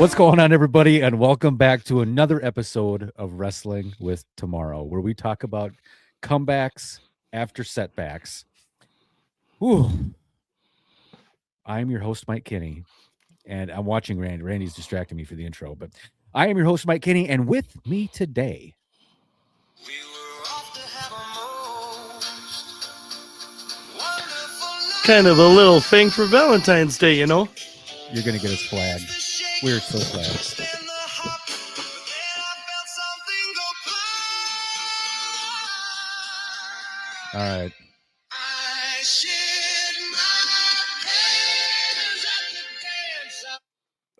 What's going on, everybody, and welcome back to another episode of Wrestling with Tomorrow, where we talk about comebacks after setbacks. Whew. I'm your host, Mike Kinney, and I'm watching Randy. Randy's distracting me for the intro, but I am your host, Mike Kinney, and with me today, kind of a little thing for Valentine's Day, you know? you're going to get us flagged. We're so flagged. All right.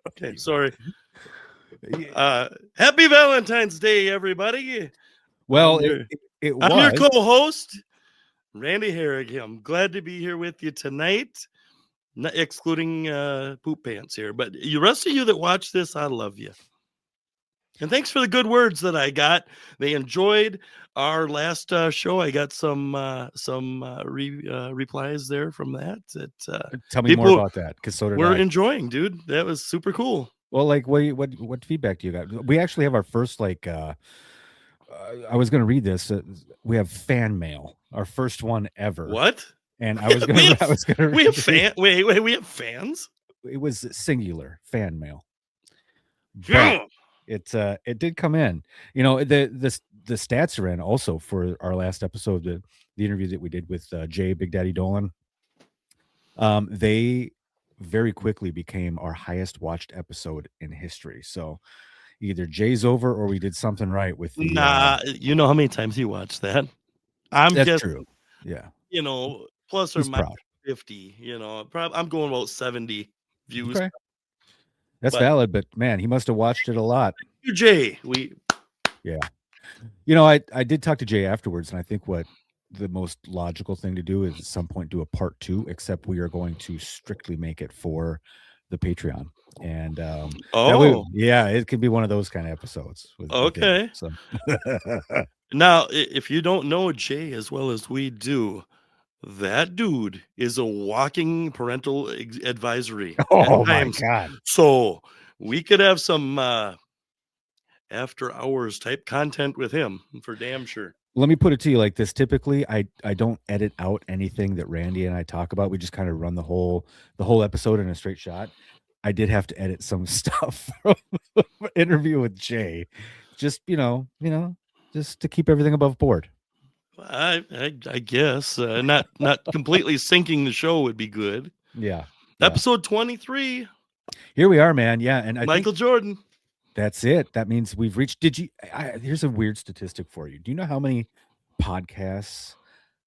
Okay, sorry. Happy Valentine's Day, everybody. Well, I'm your co-host, Randy Herrick. I'm glad to be here with you tonight, not excluding poop pants here. But the rest of you that watch this, I love you. And thanks for the good words that I got. They enjoyed our last show. I got some replies there from that. Tell me more about that, because so did we're I. enjoying, dude. That was super cool. Well, like, what feedback do you got? We actually have our first, like, I was going to read this. We have fan mail, our first one ever. What? And I was going to. We have fan. Wait. We have fans. It was singular fan mail. Yeah. It did come in. You know, the stats are in also for our last episode, the interview that we did with Jay Big Daddy Dolan. They very quickly became our highest watched episode in history. So either Jay's over or we did something right with the. You know how many times he watched that? That's true. Yeah. You know, plus or minus 50. You know, I'm going about 70 views. Okay. That's valid, but man, he must have watched it a lot. Jay, yeah. You know, I did talk to Jay afterwards, and I think what the most logical thing to do is at some point do a part 2, except we are going to strictly make it for the Patreon. And it could be one of those kind of episodes. Okay. So now, if you don't know Jay as well as we do, that dude is a walking parental advisory. Oh my God. So we could have some after hours type content with him for damn sure. Let me put it to you like this. Typically, I don't edit out anything that Randy and I talk about. We just kind of run the whole episode in a straight shot. I did have to edit some stuff from the interview with Jay. Just, you know, just to keep everything above board. I guess not completely sinking the show would be good. Yeah. Episode 23. Here we are, man. Yeah, and Michael Jordan. That's it. That means we've reached. Here's a weird statistic for you. Do you know how many podcasts?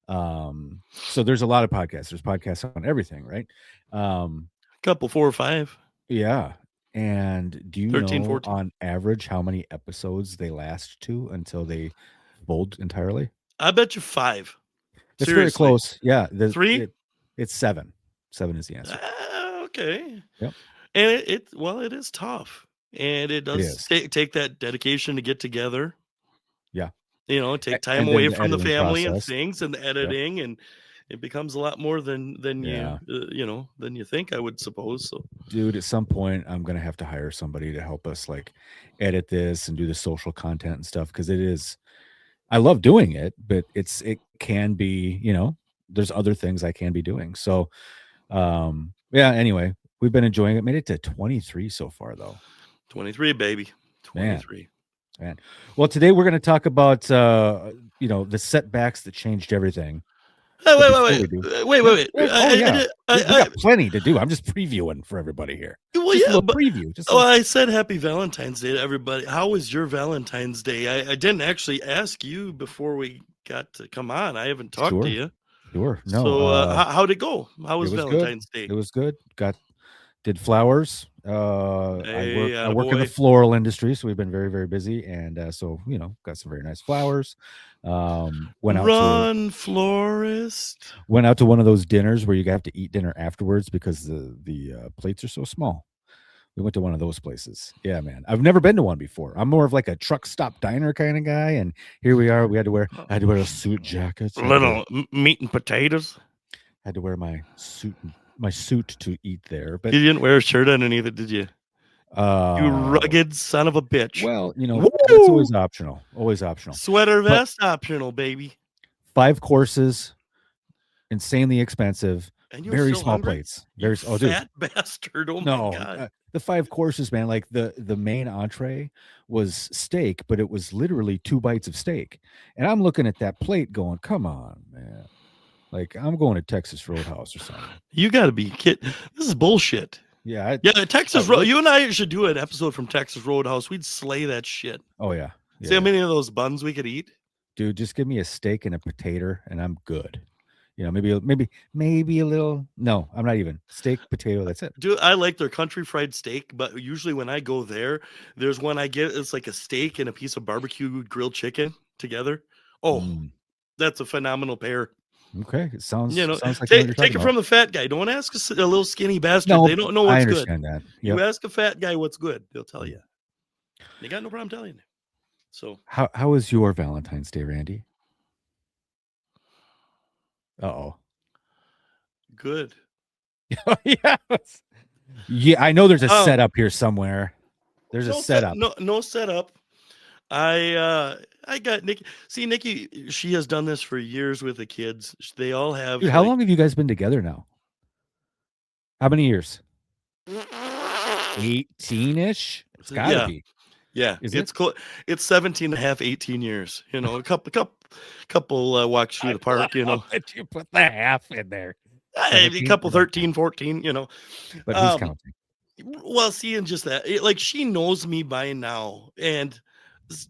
So there's a lot of podcasts. There's podcasts on everything, right? Couple, 4 or 5. Yeah. And do you 13, know 14. on average how many episodes they last to until they fold entirely? I bet you 5. It's very close. Yeah. 3? It's 7. 7 is the answer. Okay. Yep. And it is tough. And it does take that dedication to get together. Yeah. You know, take time away from the family and things and the editing. Yep. And it becomes a lot more than you think, I would suppose. So, dude, at some point I'm going to have to hire somebody to help us like edit this and do the social content and stuff. Cause I love doing it, but it can be, you know, there's other things I can be doing. So, anyway, we've been enjoying it. Made it to 23 so far though. 23, baby. 23. Man. Well, today we're going to talk about, the setbacks that changed everything. Wait. Oh, yeah. We got plenty to do. I'm just previewing for everybody here. Well, just a little preview. I said happy Valentine's Day to everybody. How was your Valentine's Day? I didn't actually ask you before we got to come on. I haven't talked to you. Sure. No. So how'd it go? How was Valentine's Day? It was good. Did flowers. I work in the floral industry, so we've been very, very busy, and so got some very nice flowers. Florist. Went out to one of those dinners where you have to eat dinner afterwards because the plates are so small. We went to one of those places. Yeah, man. I've never been to one before. I'm more of like a truck stop diner kind of guy, and here we are. I had to wear a suit jacket. Little meat and potatoes. Had to wear my suit to eat there, but you didn't wear a shirt underneath it, did you? You rugged son of a bitch. Well, you know, Woo! that's always optional. Always optional. Sweater But vest optional, baby. 5 courses, insanely expensive, And you're very still small hungry? plates. You Oh, dude. fat bastard. Oh my No, God. the 5 courses, man, like the main entree was steak, but it was literally 2 bites of steak. And I'm looking at that plate going, "Come on, man." Like, I'm going to Texas Roadhouse or something. You got to be kidding. This is bullshit. Yeah, Yeah, Texas Road. You and I should do an episode from Texas Roadhouse. We'd slay that shit. Oh, yeah. See how many of those buns we could eat? Dude, just give me a steak and a potato and I'm good. You know, maybe a little. No, I'm not even. Steak, potato, that's it. Dude, I like their country fried steak, but usually when I go there, there's one I get. It's like a steak and a piece of barbecue grilled chicken together. Oh, that's a phenomenal pair. Okay, it sounds like take it from the fat guy. Don't ask a little skinny bastard. No, they don't know what's I good. understand that. You ask a fat guy what's good, they'll tell you. They got no problem telling you. So how was your Valentine's Day, Randy? Uh-oh. Good. Yeah. Yeah, I know there's a setup here somewhere. There's a setup. No setup. I got Nikki. See, Nikki, she has done this for years with the kids. They all have. Dude, how long have you guys been together now? How many years? 18-ish? It's gotta be. Yeah, it's 17 and a half, 18 years. You know, a couple walks through the park, you know. That you put the half in there. A couple 13, 14, you know. But who's counting? Well, see, and just that, like, she knows me by now. And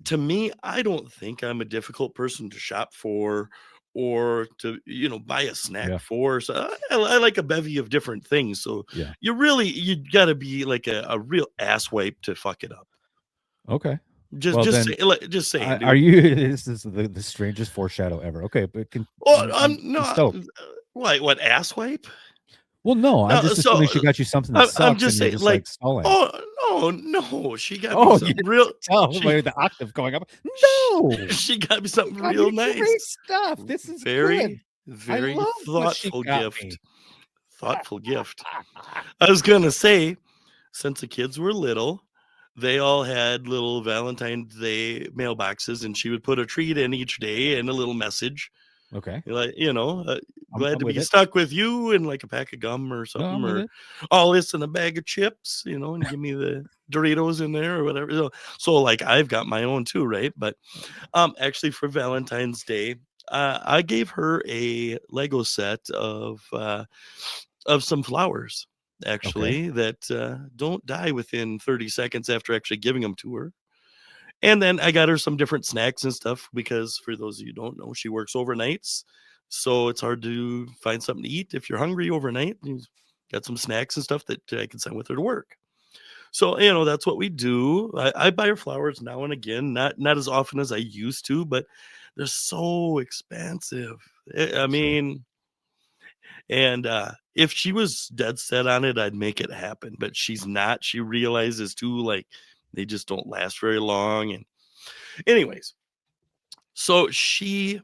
to me, I don't think I'm a difficult person to shop for or to, you know, buy a snack for. So I like a bevy of different things. So you got to be like a real asswipe to fuck it up. Okay. Just say. Are you? This is the strangest foreshadow ever. Okay, but I'm not. What asswipe? Well, no, I'm just assuming she got you something that sucks. I'm just saying, like stalling. Oh no, she got me something real. The octave going up. No, she got me something real nice. Great stuff. This is very thoughtful gift. Thoughtful gift. I was gonna say, since the kids were little, they all had little Valentine's Day mailboxes, and she would put a treat in each day and a little message. Okay. Like, you know, glad to be stuck with you, and like a pack of gum or something, or all this in a bag of chips, you know, and give me the Doritos in there or whatever. So like I've got my own too, right? But actually for Valentine's Day, I gave her a Lego set of some flowers, actually, that don't die within 30 seconds after actually giving them to her. And then I got her some different snacks and stuff because, for those of you who don't know, she works overnights. So it's hard to find something to eat if you're hungry overnight. You got some snacks and stuff that I can send with her to work. So, you know, that's what we do. I buy her flowers now and again, not as often as I used to, but they're so expensive. I mean, and if she was dead set on it, I'd make it happen. But she's not. She realizes too, like, they just don't last very long. And anyways, so she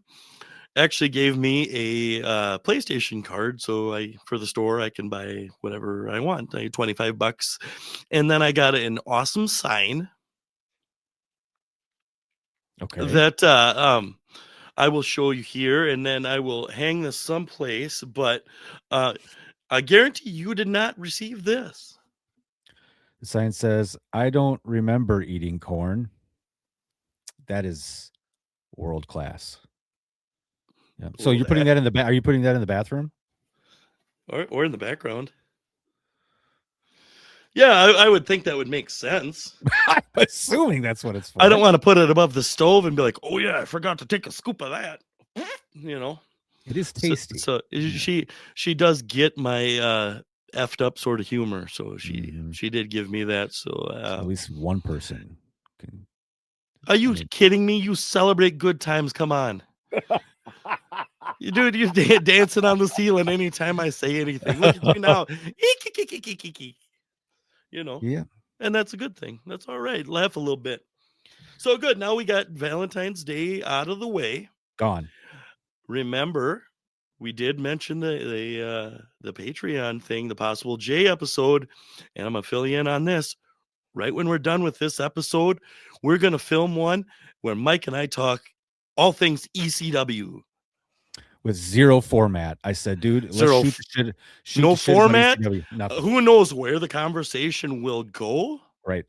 actually gave me a PlayStation card. So for the store, I can buy whatever I want. I $25. And then I got an awesome sign. Okay. That I will show you here, and then I will hang this someplace. But I guarantee you did not receive this. The sign says, "I don't remember eating corn." That is world class. Yeah. So you're putting that in the are you putting that in the bathroom? Or in the background? Yeah, I would think that would make sense. I'm assuming that's what it's for. I don't want to put it above the stove and be like, "Oh yeah, I forgot to take a scoop of that." You know, it is tasty. So she does get my effed up sort of humor. So she did give me that. So at least one person can. Are you kidding me? You celebrate good times. Come on. Dude, you're dancing on the ceiling anytime I say anything. Look at you now. You know, and that's a good thing. That's all right. Laugh a little bit. So good. Now we got Valentine's Day out of the way. Gone. Remember, we did mention the Patreon thing, the Possible J episode, and I'm gonna fill you in on this. right when we're done with this episode, we're going to film one where Mike and I talk all things ECW. With zero format. I said, dude, let's Zero shoot the shit. Shoot no the shit about format. ECW. Nothing. Who knows where the conversation will go? Right.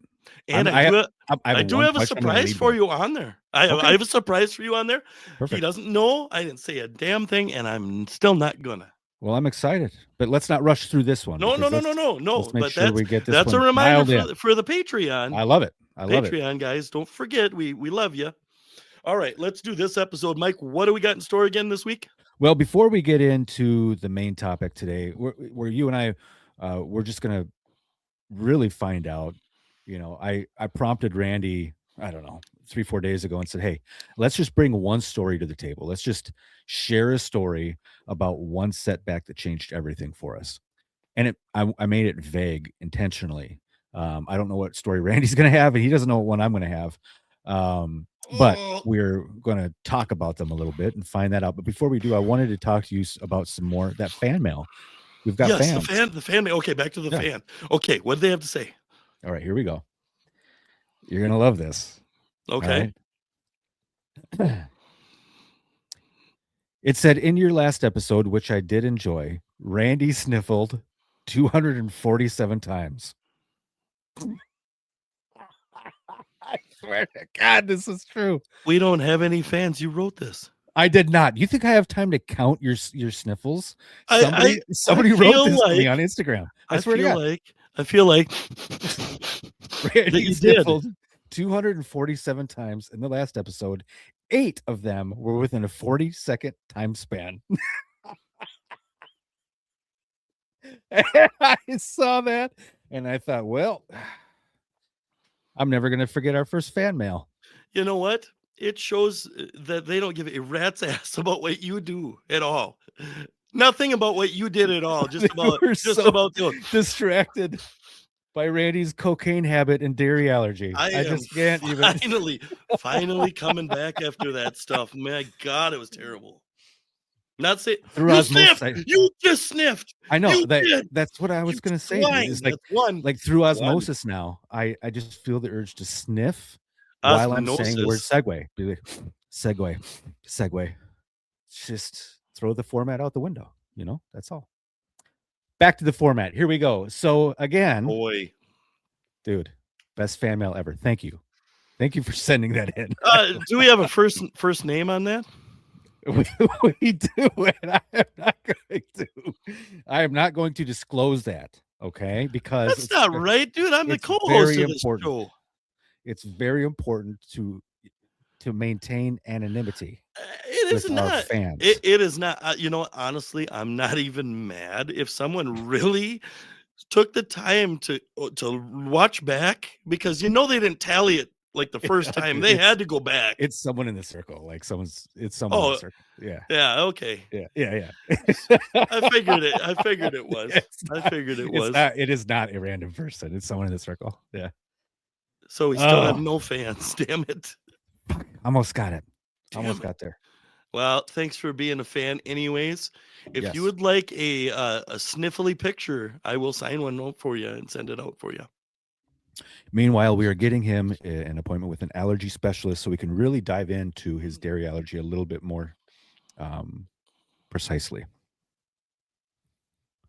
And I I do one have a question, then I'll surprise leave for it. you on there. I Okay. have a surprise for you on there. He Perfect. doesn't know. I didn't say a damn thing, and I'm still not gonna. Well, I'm excited, but let's not rush through this one. No. Let's make But sure we get this that's a one reminder dialed in. for the Patreon. I love it. I love it. Patreon guys, don't forget we love you. All right, let's do this episode. Mike, what do we got in store again this week? Well, before we get into the main topic today, where you and I, we're just gonna really find out. You know, I prompted Randy, I don't know, 3-4 days ago, and said, "Hey, let's just bring one story to the table. Let's just share a story about one setback that changed everything for us." And I made it vague intentionally. I don't know what story Randy's going to have, and he doesn't know what one I'm going to have. But we're going to talk about them a little bit and find that out. But before we do, I wanted to talk to you about some more that fan mail. We've got fans. The fan mail. Okay, back to the fan. Okay, what did they have to say? All right, here we go. You're going to love this. Okay. Right? It said, in your last episode, which I did enjoy, Randy sniffled 247 times. I swear to God, this is true. We don't have any fans. You wrote this. I did not. You think I have time to count your sniffles? Somebody I wrote this to me on Instagram. I swear to God. I feel like Randy you sniffled 247 times in the last episode. 8 of them were within a 40-second time span. I saw that and I thought, well, I'm never going to forget our first fan mail. You know what? It shows that they don't give a rat's ass about what you do at all. Nothing about what you did at all. Just about distracted by Randy's cocaine habit and dairy allergy. I just can't finally coming back after that stuff. My God, it was terrible. Not say you sniffed. You just sniffed. I know that's what I was going to say. It's like through osmosis now. I just feel the urge to sniff while I'm saying the word segue. Be like, segue. Just throw the format out the window. You know, that's all. Back to the format. Here we go. So again, dude, best fan mail ever. Thank you for sending that in. Do we have a first name on that? We do, and I am not going to disclose that. Okay, because that's not right, dude. I'm the co-host of this show. It's very important to maintain anonymity. It is not. Fans. It is not. You know, honestly, I'm not even mad if someone really took the time to watch back, because you know they didn't tally it like the first time. They had to go back. It's someone in the circle. Like it's someone in the circle. Yeah. Yeah. Okay. Yeah. I figured it was. It is not a random person. It's someone in the circle. Yeah. So we still have no fans. Damn it. Almost got it. Got there. Well, thanks for being a fan anyways. If you would like a sniffly picture, I will sign one for you and send it out for you. Meanwhile, we are getting him an appointment with an allergy specialist so we can really dive into his dairy allergy a little bit more precisely.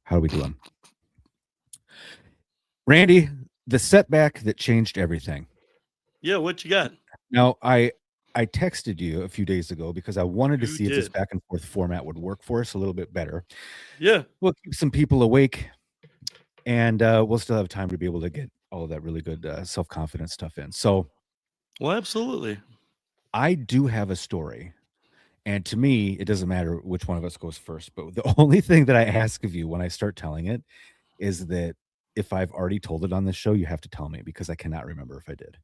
How are we doing? Randy, the setback that changed everything. Yeah, what you got? Now, I texted you a few days ago because I wanted to see if this back and forth format would work for us a little bit better. Yeah. We'll keep some people awake, and we'll still have time to be able to get all of that really good self-confidence stuff in. So, well, absolutely. I do have a story, and to me, it doesn't matter which one of us goes first, but the only thing that I ask of you when I start telling it is that if I've already told it on this show, you have to tell me, because I cannot remember if I did.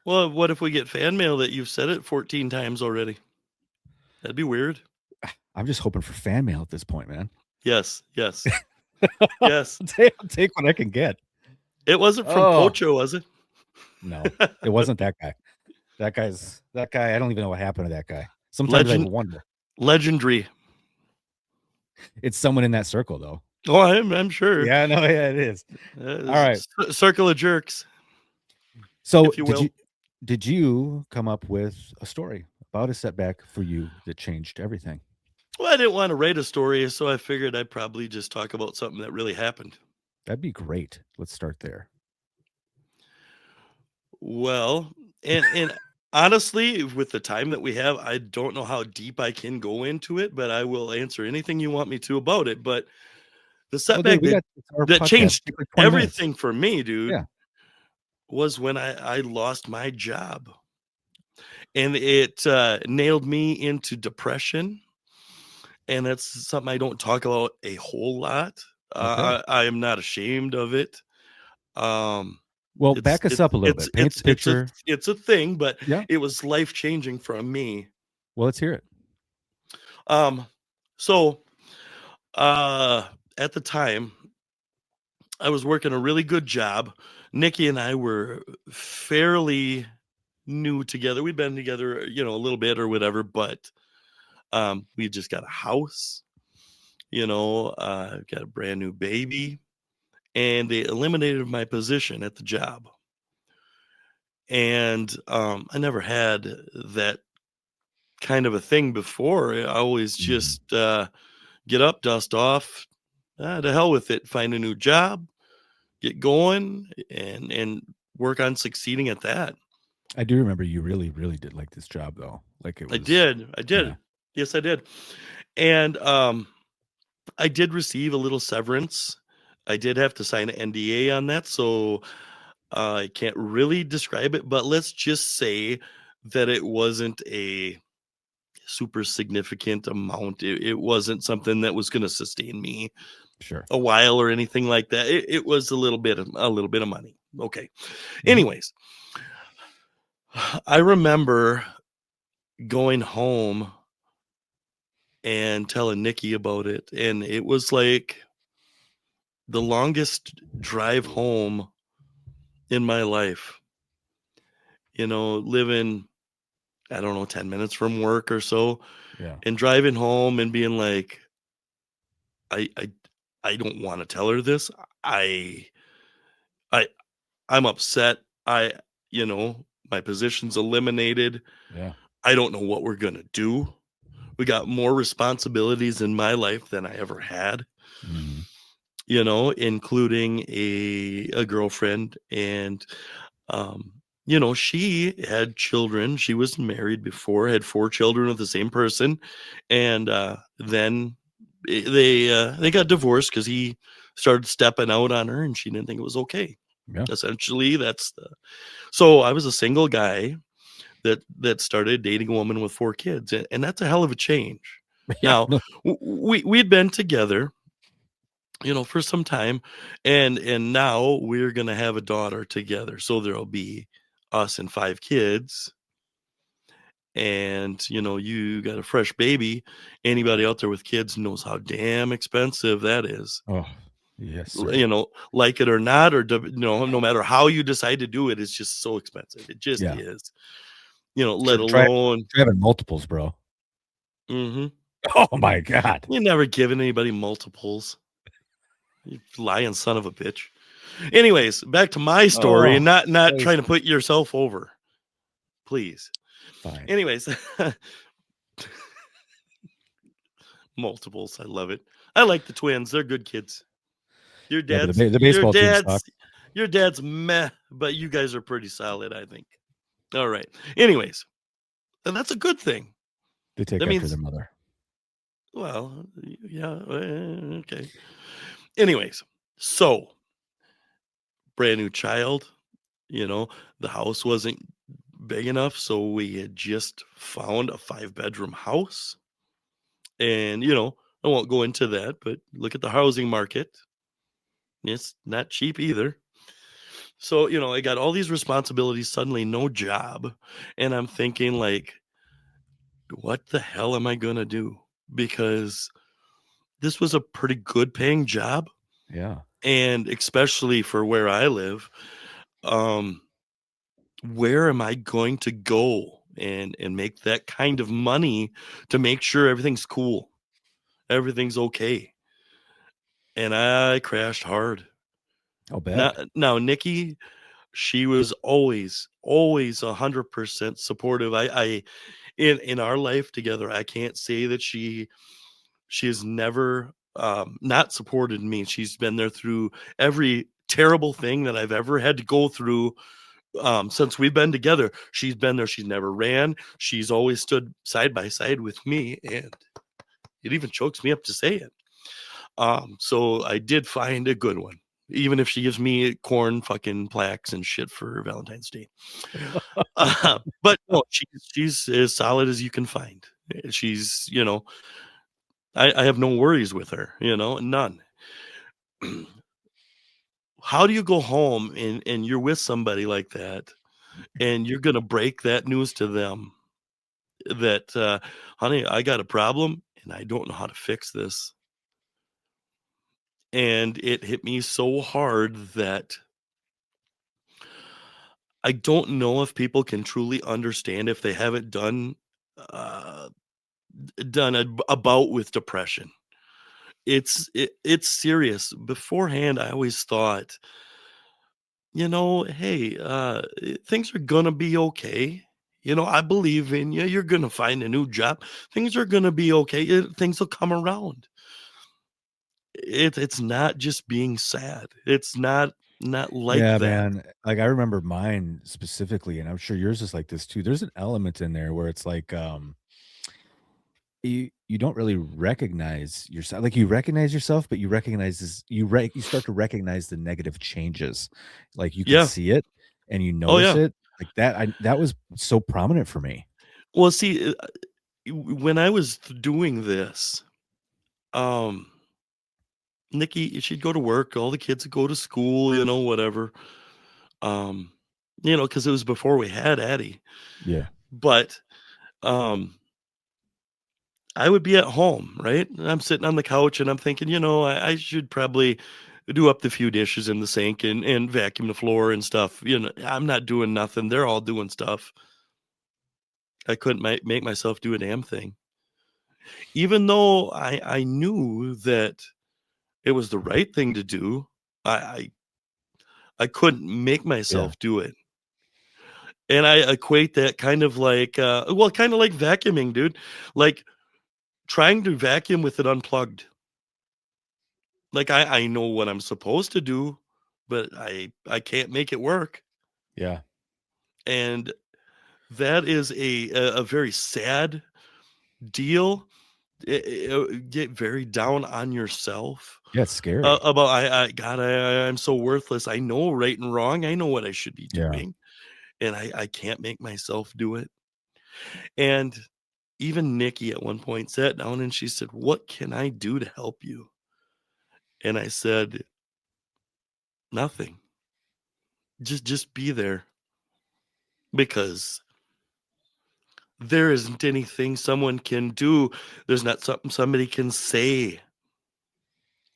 Well, what if we get fan mail that you've said it 14 times already? That'd be weird. I'm just hoping for fan mail at this point, man. Yes. Yes. I'll take what I can get. It wasn't from Pocho, was it? No, it wasn't that guy. That guy. I don't even know what happened to that guy. Sometimes I wonder. Legendary. It's someone in that circle, though. Oh, I'm sure. Yeah, no, yeah, it is. All right. Circle of jerks, So if you will. did you come up with a story about a setback for you that changed everything? Well, I didn't want to write a story, so I figured I'd probably just talk about something that really happened. That'd be great. Let's start there. Well, and honestly, with the time that we have, I don't know how deep I can go into it, but I will answer anything you want me to about it. But the Well, dude, setback we got it's our that podcast. changed Take like 20 minutes. everything for me, dude, Yeah. was when I lost my job. And it nailed me into depression. And that's something I don't talk about a whole lot. Okay. I am not ashamed of it. Um, Well, back us up a little bit. Paint the picture. it's a thing, but Yeah. it was life changing for me. Well, let's hear it. Um, so uh, at the time, I was working a really good job. Nikki and I were fairly new together. We'd been together, a little bit or whatever, but we just got a house, got a brand new baby, and they eliminated my position at the job. And I never had that kind of a thing before. I always just get up, dust off, to hell with it, find a new job, get going, and work on succeeding at that. I do remember you really, really did like this job, though. Like it I was. did. I did. Yeah. Yes, I did. And I did receive a little severance. I did have to sign an NDA on that, so I can't really describe it, but let's just say that it wasn't a super significant amount. It wasn't something that was going to sustain me Sure. a while or anything like that. It was a little bit of money. Okay. Mhm. Anyways, I remember going home and telling Nikki about it, and it was like the longest drive home in my life. Living, I don't know, 10 minutes from work or so, Yeah. and driving home and being like, I I I don't want to tell her this. I I I'm upset. My position's eliminated. Yeah. I don't know what we're gonna do. We got more responsibilities in my life than I ever had, Mhm. including a girlfriend. And she had children. She was married before, had 4 children with the same person. And then they got divorced because he started stepping out on her and she didn't think it was okay. Yeah. Essentially, so I was a single guy that started dating a woman with 4 kids, and that's a hell of a change. Yeah. Now, No. we'd been together, for some time, and now we're gonna have a daughter together. So there'll be us and 5 kids, and you got a fresh baby. Anybody out there with kids knows how damn expensive that is. Oh, yes, sir. Like it or not, or no matter how you decide to do it, it's just so expensive. It just Yeah. is. Sure. Let alone. Having multiples, bro. Mhm. Oh my God. You never given anybody multiples. You lying son of a bitch. Anyways, back to my story, and Oh, not please. trying to put yourself over, please. Fine. Anyways, multiples. I love it. I like the twins. They're good kids. Your Yeah, but dad's the your baseball team suck. dad's your dad's meh, but you guys are pretty solid, I think. All right. Anyways, and that's a good thing. They take That after their means, mother. well, yeah, okay. Anyways, so brand new child, the house wasn't big enough, so we had just found a 5-bedroom house. And I won't go into that, but look at the housing market. It's not cheap either. So I got all these responsibilities, suddenly no job, and I'm thinking like, what the hell am I gonna do? Because this was a pretty good paying job, Yeah. and especially for where I live. um where am I going to go and make that kind of money to make sure everything's cool, everything's okay? and I crashed hard. Oh, bad. Now Nikki, she was always 100% supportive. I in our life together, I can't say that she has never not supported me. She's been there through every terrible thing that I've ever had to go through. Since we've been together, she's been there. She's never ran. She's always stood side by side with me, and it even chokes me up to say it. So I did find a good one, even if she gives me corn fucking plaques and shit for Valentine's Day. But no, she's as solid as you can find. She's, I have no worries with her, none. How do you go home and you're with somebody like that, and you're gonna break that news to them that, honey, I got a problem and I don't know how to fix this. And it hit me so hard that I don't know if people can truly understand if they haven't uh, done a bout with depression. It's serious. Beforehand, I always thought, hey, things are gonna be okay. I believe in you. You're gonna find a new job. Things are gonna be okay. Things will come around. It's not just being sad. It's not like Yeah, that. man. Like I remember mine specifically, and I'm sure yours is like this too. There's an element in there where it's like you don't really recognize yourself. Like you recognize yourself, but you recognize this you start to recognize the negative changes. Like you can Yeah. see it and you Oh notice yeah. it. Like that was so prominent for me. Well, see, when I was doing this, um, Nikki, she'd go to work. All the kids would go to school. Whatever. Um, because it was before we had Addie. Yeah. But um, I would be at home, right? And I'm sitting on the couch and I'm thinking, I should probably do up the few dishes in the sink and vacuum the floor and stuff. I'm not doing nothing. They're all doing stuff. I couldn't make myself do a damn thing. Even though I knew that it was the right thing to do, I I, I couldn't make Yeah. myself do it. And I equate that kind of like, kind of like vacuuming, dude. Like trying to vacuum with it unplugged. Like I know what I'm supposed to do, but I can't make it work. Yeah. And that is a very sad deal. Get very down on yourself Yeah, it's scary. about God, I'm so worthless. I know right and wrong. I know what I should be Yeah. doing, and I can't make myself do it. And even Nikki at one point sat down and she said, "What can I do to help you?" And I said, "Nothing. Just be there, because there isn't anything someone can do. There's not something somebody can say,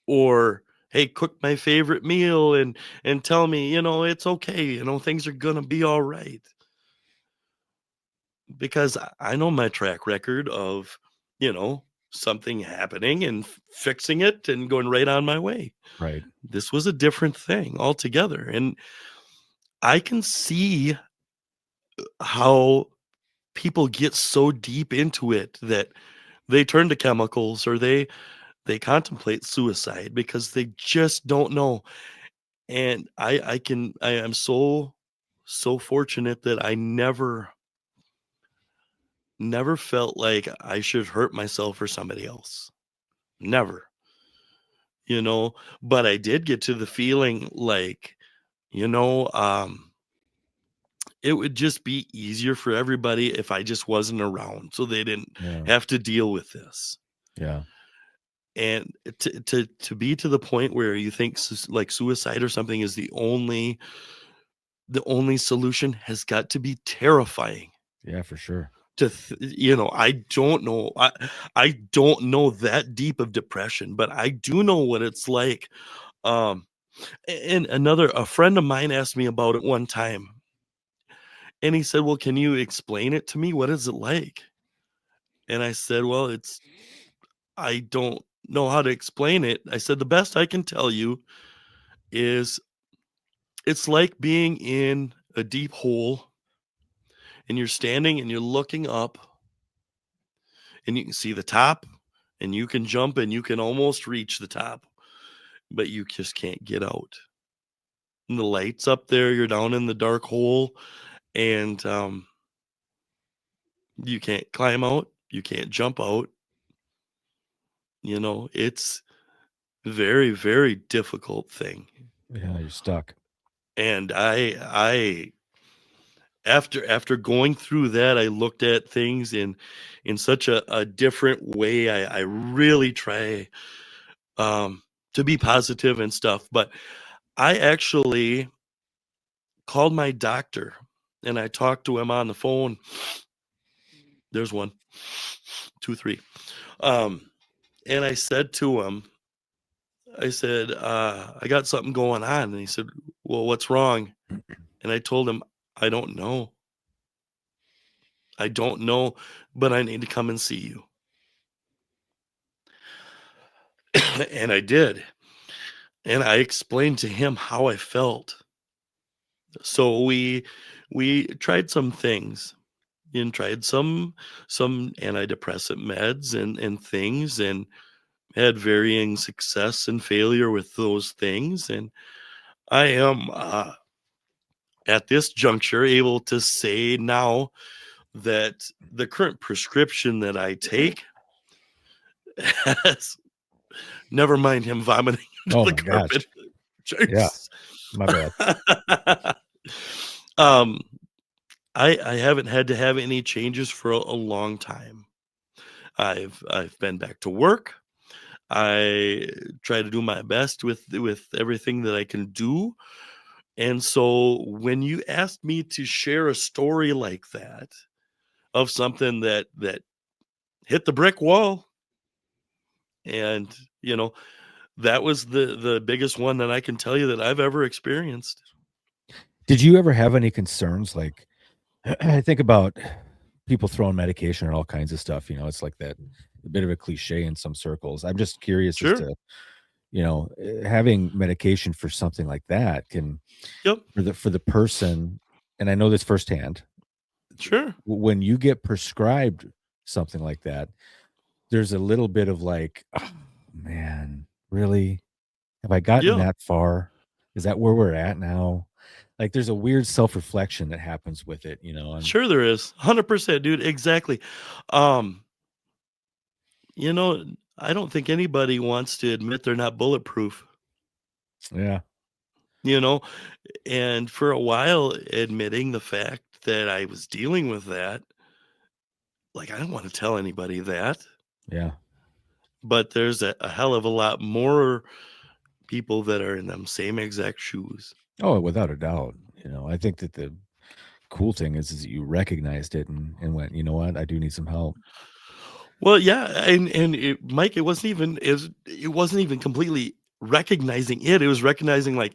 or hey, cook my favorite meal and tell me, it's okay, things are gonna be all right." Because I know my track record of, something happening and fixing it and going right on my way. Right. This was a different thing altogether. And I can see how people get so deep into it that they turn to chemicals, or they contemplate suicide because they just don't know. And I am so fortunate that I never felt like I should hurt myself or somebody else. Never, you know, but I did get to the feeling like, you know, um, it would just be easier for everybody if I just wasn't around so they didn't Yeah. have to deal with this. Yeah. And to be to the point where you think like suicide or something is the only solution has got to be terrifying. Yeah, for sure. I don't know. I don't know that deep of depression, but I do know what it's like. Um, and a friend of mine asked me about it one time, and he said, "Well, can you explain it to me? What is it like?" And I said, "Well, I don't know how to explain it. I said, the best I can tell you is it's like being in a deep hole and you're standing and you're looking up and you can see the top and you can jump and you can almost reach the top, but you just can't get out. And the light's up there, you're down in the dark hole, and you can't climb out, you can't jump out. It's very, very difficult thing. Yeah, you're stuck. And I after going through that, I looked at things in such a different way. I really try to be positive and stuff. But I actually called my doctor and I talked to him on the phone. There's one, two, three. And I said to him, I said, I got something going on. And he said, well, what's wrong? And I told him, I don't know. I don't know, but I need to come and see you. And I did. And I explained to him how I felt. So we tried some things and tried some antidepressant meds and things, and had varying success and failure with those things. And I am at this juncture able to say now that the current prescription that I take has, never mind him vomiting into Oh the my gosh. carpet. Yeah, Jesus. my bad. um I haven't had to have any changes for a long time. I've been back to work. I try to do my best with everything that I can do. And so when you asked me to share a story like that of something that hit the brick wall, and that was the biggest one that I can tell you that I've ever experienced. Did you ever have any concerns? Like, I think about people throwing medication and all kinds of stuff. It's like that, a bit of a cliche in some circles. I'm just curious as Sure. to, having medication for something like that can, Yep. for the person, and I know this firsthand, Sure. when you get prescribed something like that, there's a little bit of like, oh, man, really? Have I gotten Yeah. that far? Is that where we're at now? Like, there's a weird self-reflection that happens with it, and Sure there is. 100%, dude. Exactly. Um, I don't think anybody wants to admit they're not bulletproof, yeah, you know, and for a while admitting the fact that I was dealing with that, like I don't want to tell anybody that, yeah. but there's a hell of a lot more people that are in them same exact shoes. Oh, without a doubt. I think that the cool thing is that you recognized it and went, you know what? I do need some help. Well, yeah, and Mike, it wasn't even completely recognizing it. It was recognizing like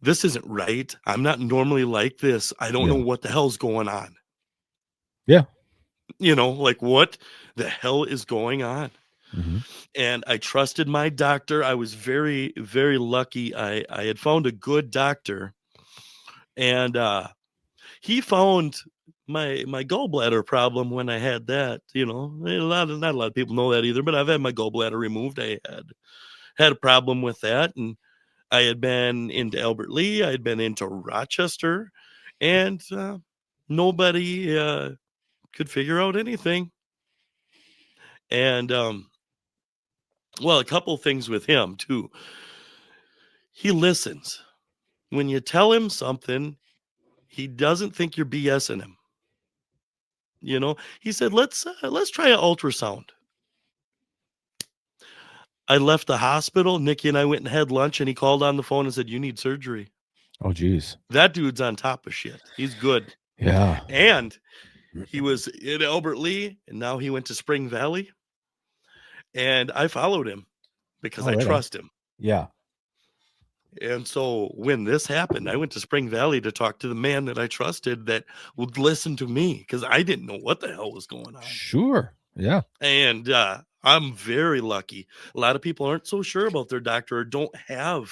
this isn't right. I'm not normally like this. I don't know Yeah. what the hell's going on. Yeah. Like what the hell is going on? Hmm. And I trusted my doctor. I was very, very lucky. I had found a good doctor, and he found my gallbladder problem when I had that. Not a lot of people know that either, but I've had my gallbladder removed. I had a problem with that, and I had been into Albert Lee. I had been into Rochester, and nobody could figure out anything. And well, a couple things with him too. He listens. When you tell him something, he doesn't think you're BSing him. He said, let's try an ultrasound. I left the hospital. Nikki and I went and had lunch, and he called on the phone and said, you need surgery. Oh, geez. That dude's on top of shit. He's good. Yeah. And he was in Albert Lee, and now he went to Spring Valley. And I followed him because Oh, I right on. trust him. Yeah. And so when this happened, I went to Spring Valley to talk to the man that I trusted that would listen to me because I didn't know what the hell was going on. Sure. Yeah. And I'm very lucky. A lot of people aren't so sure about their doctor or don't have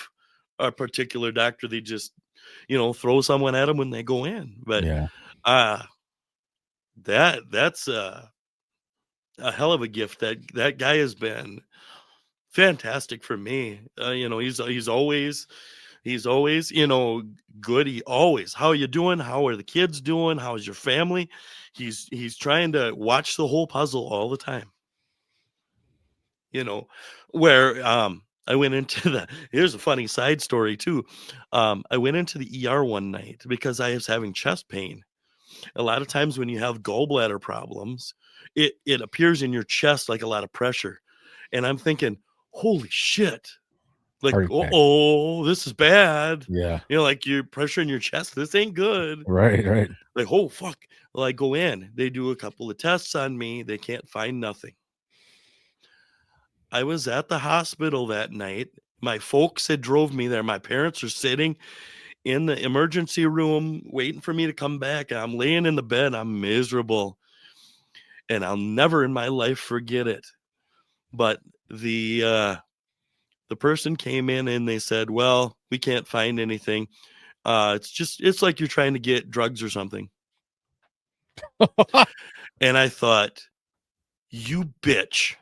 a particular doctor. They just, throw someone at them when they go in. But Yeah. uh that's a hell of a gift. That guy has been fantastic for me. He's always good. He always, how you doing? How are the kids doing? How's your family? He's trying to watch the whole puzzle all the time. you know, where I went into the here's a funny side story too. I went into the ER one night because I was having chest pain. A lot of times when you have gallbladder problems, it appears in your chest like a lot of pressure. And I'm thinking, holy shit. Like, Heart attack. oh, this is bad. Yeah. Like your pressure in your chest. This ain't good. Right. Right. Like, oh fuck. Well, I go in. They do a couple of tests on me. They can't find nothing. I was at the hospital that night. My folks had drove me there. My parents are sitting in the emergency room waiting for me to come back. And I'm laying in the bed. I'm miserable. And I'll never in my life forget it. But the person came in and they said, well, we can't find anything. It's like you're trying to get drugs or something. And I thought, you bitch.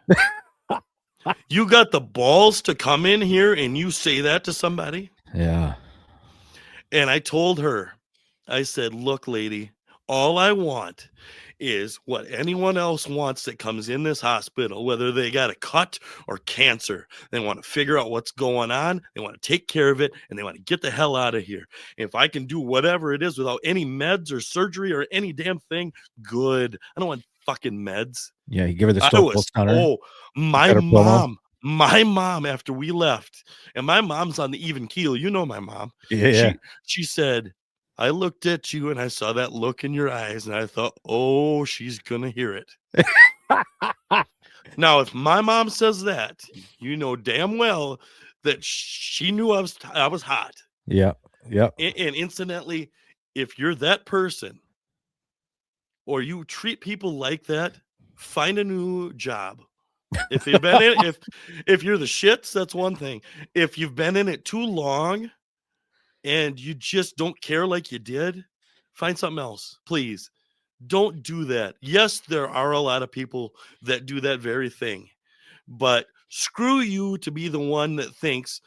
You got the balls to come in here and you say that to somebody? Yeah. And I told her, I said, look, lady, all I want is what anyone else wants that comes in this hospital, whether they got a cut or cancer. They want to figure out what's going on. They want to take care of it and they want to get the hell out of here. If I can do whatever it is without any meds or surgery or any damn thing, good. I don't want fucking meds. Yeah. You give her the I Stokely was, stunner. oh, my Got her promo. mom, after we left, and my mom's on the even keel. You know my mom. Yeah. Yeah. She said, I looked at you and I saw that look in your eyes, and I thought, oh, she's gonna hear it. Now, if my mom says that, you know damn well that she knew I was hot. Yeah. Yeah. And incidentally, if you're that person or you treat people like that, find a new job. If you've been in if you're the shits, that's one thing. If you've been in it too long and you just don't care like you did, find something else, please. Don't do that. Yes, there are a lot of people that do that very thing, but screw you to be the one that thinks,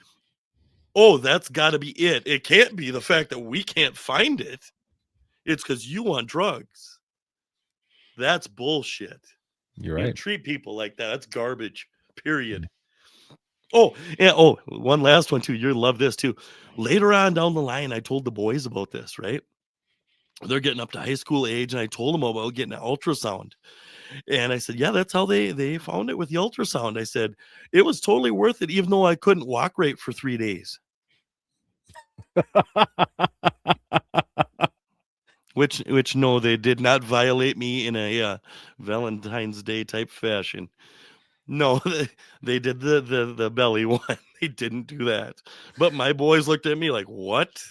oh, that's got to be it. It can't be the fact that we can't find it. It's because you want drugs. That's bullshit. You're You right. treat people like that. That's garbage. Period. Oh, yeah. Oh, one last one too. You'll love this too. Later on down the line, I told the boys about this, right? They're getting up to high school age, and I told them about getting an ultrasound. And I said, yeah, that's how they found it with the ultrasound. I said, it was totally worth it, even though I couldn't walk right for 3 days. Which no, they did not violate me in a Valentine's Day type fashion. No, they did the belly one. They didn't do that. But my boys looked at me like, what?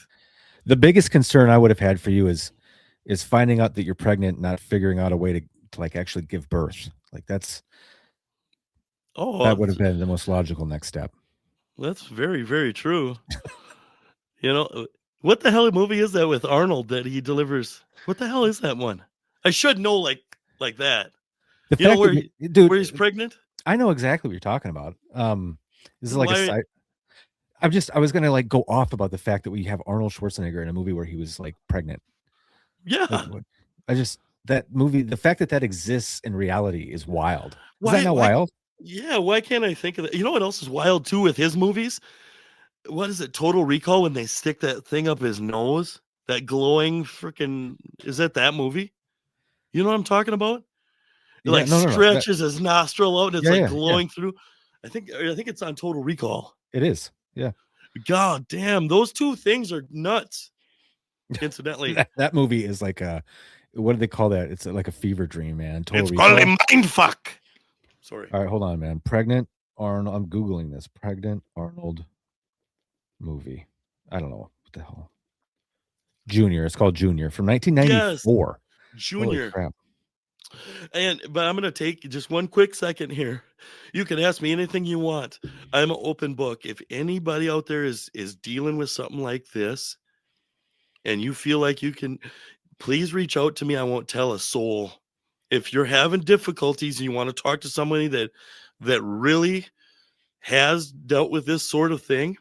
The biggest concern I would have had for you is finding out that you're pregnant, not figuring out a way to like actually give birth. Like that would have been the most logical next step. That's very, very true. What the hell movie is that with Arnold that he delivers? What the hell is that one? I should know like that. The You know fact where that, dude, where he's pregnant? I know exactly what you're talking about. This is like a Why- side. I was gonna like go off about the fact that we have Arnold Schwarzenegger in a movie where he was like pregnant. Yeah. Like, that movie, the fact that that exists in reality is wild. Is Why- that not why- wild? Yeah, why can't I think of that? You know what else is wild too with his movies? What is it? Total Recall, when they stick that thing up his nose, that glowing freaking, is that movie? You know what I'm talking about? It Yeah, like no. stretches his nostril out and it's Yeah, like yeah. glowing through. I think it's on Total Recall. It is. Yeah. God damn, those two things are nuts. Incidentally, That movie is like what do they call that? It's like a fever dream, man. Total it's Recall. called a mind fuck. Sorry. All right, hold on, man. Pregnant Arnold. I'm googling this. Pregnant Arnold movie. I don't know what the hell. Junior. It's called Junior from 1994. Junior. Holy crap. But I'm going to take just one quick second here. You can ask me anything you want. I'm an open book. If anybody out there is dealing with something like this and you feel like you can, please reach out to me. I won't tell a soul. If you're having difficulties and you want to talk to somebody that really has dealt with this sort of thing,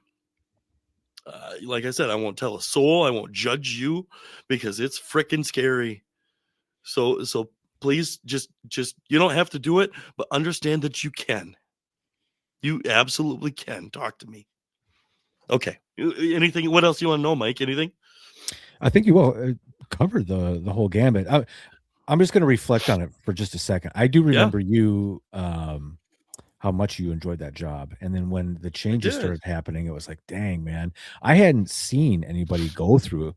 like I said, I won't tell a soul. I won't judge you because it's freaking scary. So please just you don't have to do it, but understand that you can. You absolutely can talk to me. Okay. Anything? What else you want to know, Mike? Anything? I think you will cover the whole gambit. I'm just going to reflect on it for just a second. I do Yeah, remember you how much you enjoyed that job, and then when the I changes did. started happening, it was like, dang man, I hadn't seen anybody go through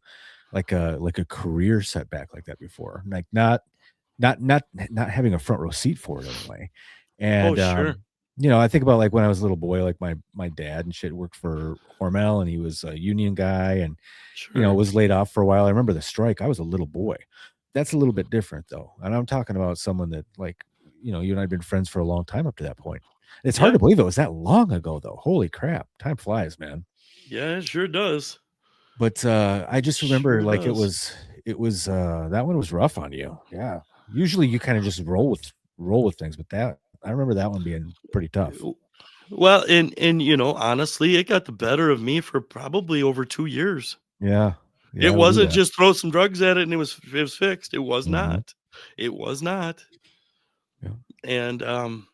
like a career setback like that before. Like not having a front row seat for it anyway. Oh, And sure, you know, I think about like when I was a little boy, like my dad and shit worked for Hormel, and he was a union guy, and you know, sure. was laid off for a while. I remember the strike. I was a little boy. That's a little bit different though. And I'm talking about someone that like, you know, you and I have been friends for a long time up to that point. It's hard Yeah, to believe it was that long ago though. Holy crap. Time flies, man. yeah, it sure does. But I just remember Sure like does. it was that one was rough on you. Yeah. Usually you kind of just roll with things, but that I remember that one being pretty tough. Well, and honestly, it got the better of me for probably over 2 years. Yeah. Yeah, It I believe wasn't that. just throw some drugs at it and it was fixed. It was Hmm. not. It was not. Yeah. And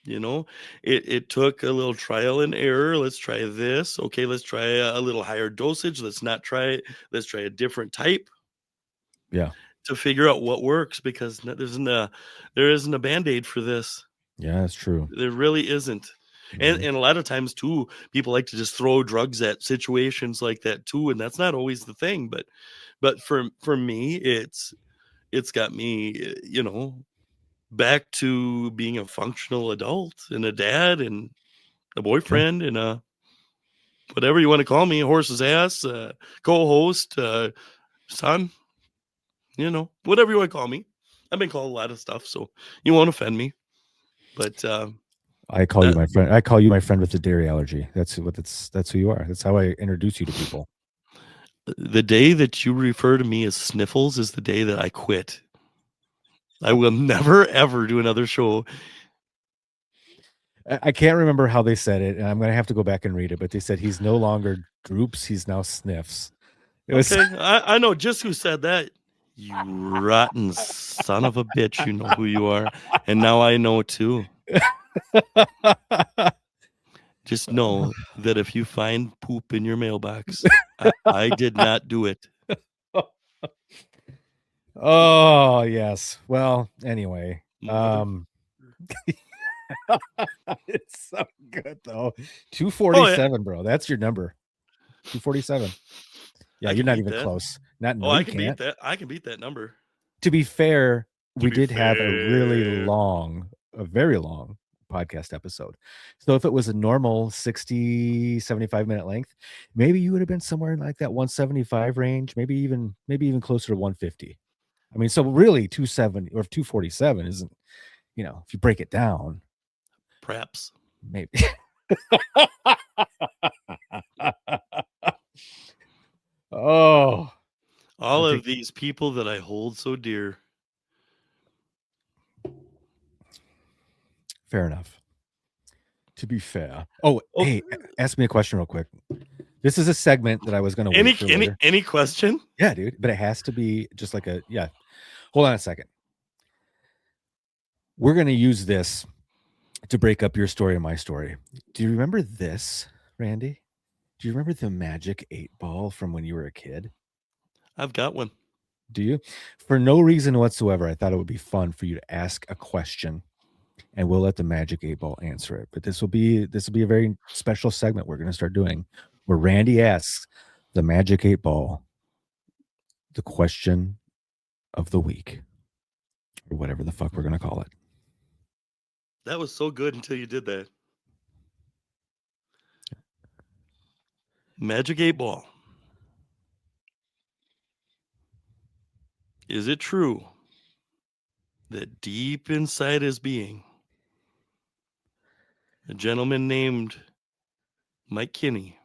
you know, it took a little trial and error. Let's try this. Okay, let's try a little higher dosage. Let's try a different type Yeah. to figure out what works because there isn't a band-aid for this. Yeah, that's true. There really isn't. And Hmm. and a lot of times too, people like to just throw drugs at situations like that too, and that's not always the thing. But for me, it's got me, back to being a functional adult and a dad and a Yeah. boyfriend and a whatever you want to call me, a horse's ass, co-host, son, whatever you want to call me. I've been called a lot of stuff, so you won't offend me. But I call you that my friend. I call you my friend with the dairy allergy. That's who you are. That's how I introduce you to people. the day that you refer to me as Sniffles is the day that I quit. I will never ever do another show. I can't remember how they said it, and I'm gonna have to go back and read it. But they said he's no longer droops; he's now sniffs. It was Okay, I know just who said that. You rotten son of a bitch. You know who you are, and now I know too. Just know that if you find poop in your mailbox, I did not do it. oh yes. Well, anyway, Mother. it's so good though. Oh yeah, 247, bro. That's your number. 247. Yeah, I you're can not beat even that. close. Not Oh, no, I you can beat can't. that. I can beat that number. To be fair, To we be did have fair, a very long podcast episode. So if it was a normal 60, 75 minute length, maybe you would have been somewhere in like that 175 range, maybe even closer to 150. I mean, so really 270 or 247 isn't, you know, if you break it down, perhaps maybe. oh, I all of think these people that I hold so dear. fair enough. To be fair. Oh, Oh, hey, ask me a question real quick. This is a segment that I was going to wait any for any later. any question? Yeah, dude, but it has to be just like a yeah. Hold on a second. We're going to use this to break up your story and my story. Do you remember this, Randy? Do you remember the magic 8 ball from when you were a kid? I've got one. Do you? For no reason whatsoever, I thought it would be fun for you to ask a question and we'll let the magic 8 ball answer it. But this will be a very special segment we're going to start doing where Randy asks the magic 8 ball the question of the week or whatever the fuck we're going to call it. That was so good until you did that. Magic 8 ball. Is it true that deep inside his being, a gentleman named Mike Kinney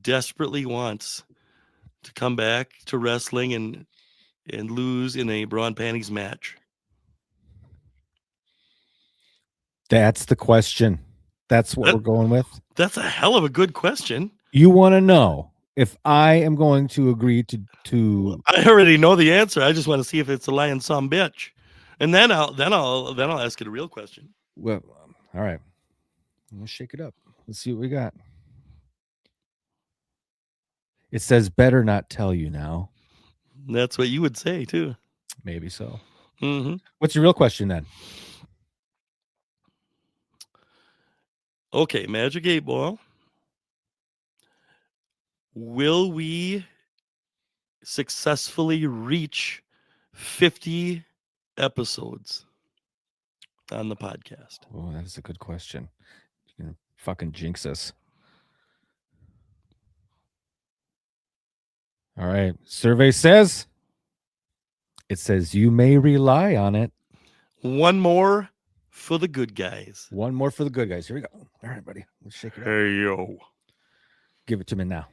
desperately wants to come back to wrestling and lose in a bra and panties match? That's the question. That's what we're going with. That's a hell of a good question. You want to know if I am going to agree to I already know the answer. I just want to see if it's a lying some bitch, and then I'll ask it a real question. well, all right. Let's shake it up. Let's see what we got. It says better not tell you now. That's what you would say too. Maybe so. Mm-hmm. What's your real question then? Okay, Magic 8 Ball. Will we successfully reach 50 episodes on the podcast? Oh, that is a good question. You're gonna fucking jinx us. All right. Survey says it says you may rely on it. One more for the good guys. One more for the good guys. Here we go. All right, buddy. Let's shake it up. Hey yo. Give it to me now.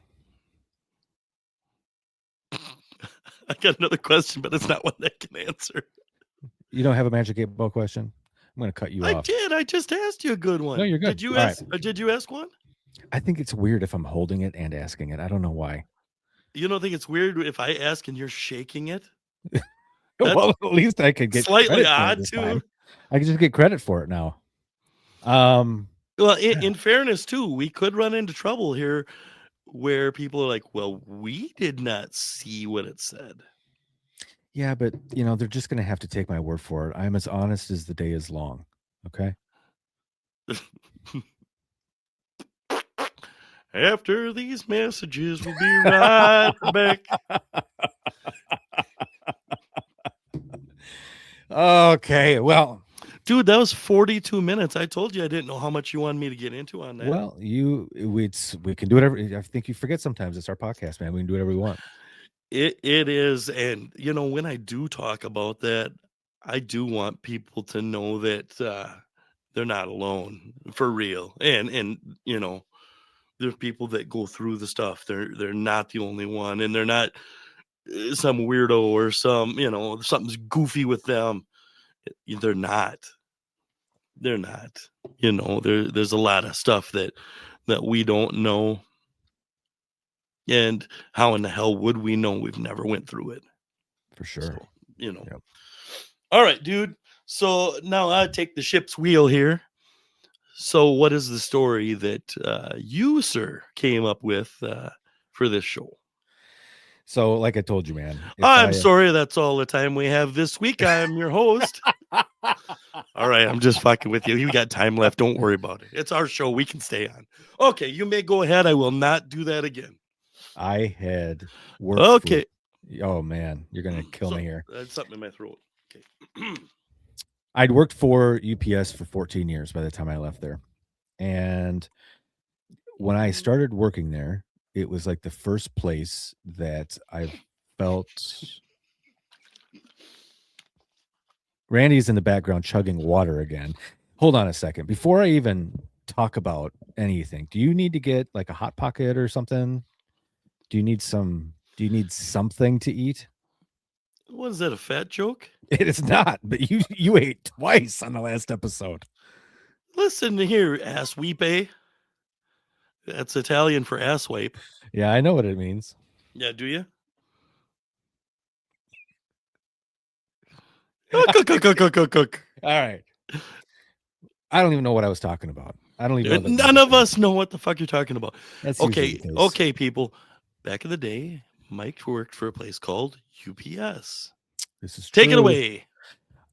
I got another question, but it's not one I can answer. You don't have a Magic 8 Ball question? I'm going to cut you I off. did. I just asked you a good one. No, you're good. Did you All ask? Did you ask one? I think it's weird if I'm holding it and asking it. I don't know why. You don't think it's weird if I ask and you're shaking it? Well, at least I could get slightly credit for it odd this too. time. I can just get credit for it now. Well, in fairness too, we could run into trouble here where people are like, well, we did not see what it said. Yeah, but they're just going to have to take my word for it. I'm as honest as the day is long. Okay. After these messages, we'll be right back. Okay. Well, dude, that was 42 minutes. I told you I didn't know how much you wanted me to get into on that. Well, we can do whatever. I think you forget sometimes. It's our podcast, man. We can do whatever we want. It is, and when I do talk about that, I do want people to know that they're not alone for real. And there's people that go through the stuff. They're not the only one, and they're not some weirdo or some something's goofy with them. They're not. They're not. There's a lot of stuff that we don't know. And how in the hell would we know? We've never went through it. For sure. So, Yep. All right, dude. So now I take the ship's wheel here. So what is the story that you, sir, came up with for this show? So like I told you, man. I'm sorry. That's all the time we have this week. I'm your host. All right. I'm just fucking with you. You got time left. Don't worry about it. It's our show. We can stay on. Okay. You may go ahead. I will not do that again. I had worked. Okay. Oh man, you're gonna kill me here. That's something in my throat. Okay. I'd worked for UPS for 14 years by the time I left there, and when I started working there, it was like the first place that I felt. Randy's in the background chugging water again. Hold on a second. Before I even talk about anything, do you need to get like a Hot Pocket or something? Do you need something to eat? Was that a fat joke? It is not, but you ate twice on the last episode. Listen here, ass weepe. That's Italian for ass wipe. Yeah, I know what it means. Yeah, do you? Cook. All right. I don't even know what I was talking about. I don't even know. None of us know what the fuck you're talking about. That's okay, people. Back in the day, Mike worked for a place called UPS. This is Take it away.